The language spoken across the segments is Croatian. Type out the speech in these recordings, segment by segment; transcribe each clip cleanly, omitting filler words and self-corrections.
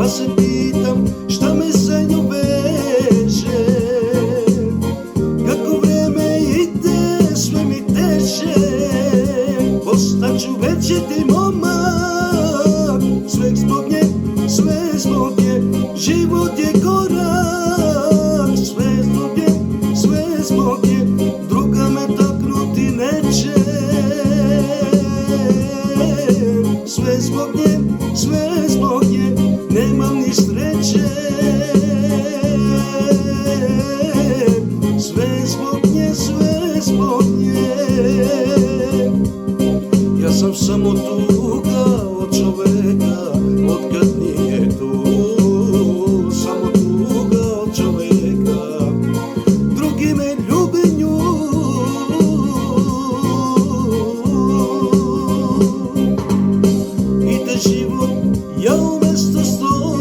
pa se pitam šta me za nju veže. Kako vreme ide sve mi teže, postaću večiti momak. Sve zbog nje, sve zbog nje, život je korak. Sve zbog nje, sve zbog nje, druga me taknuti neće. Sve zbog nje, sve zbog nje, nemam ni sreće. Sve zbog nje, sve zbog nje. Ja sam samo tuga od čoveka, otkad nije tu. Samo tuga od čoveka, drugi me ljube nju. Ide život, ja umesto stojim.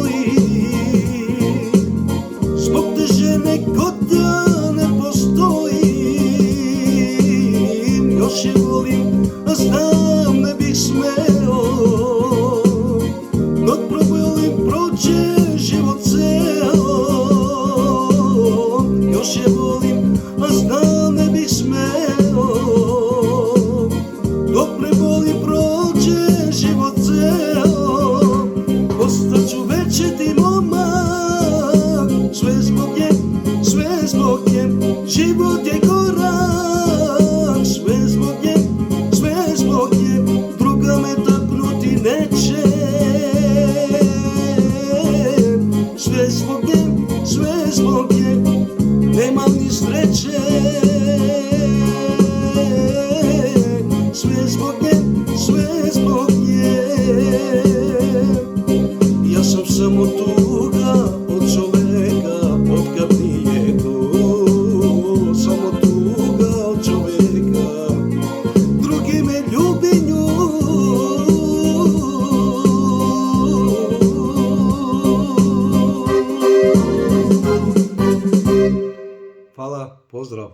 Zbog te žene kod ja ne postojim. Još je volim, a znam ne bih smeo. Dok probolim prođe život ceo. Još je volim, a znam ne bih smeo. Dok prebolim prođe život ceo. Postaću večiti momak. Sve zbog nje, sve zbog nje, život je korak. Sve zbog nje, sve zbog nje, druga me taknuti neće. Sve zbog nje, sve zbog nje, nemam ni sreće. Sve zbog nje, sve zbog nje. Ja sam samo tuga od čoveka, otkad nije tu. Samo tuga od čoveka, drugi me ljubi nju. Hvala, pozdrav.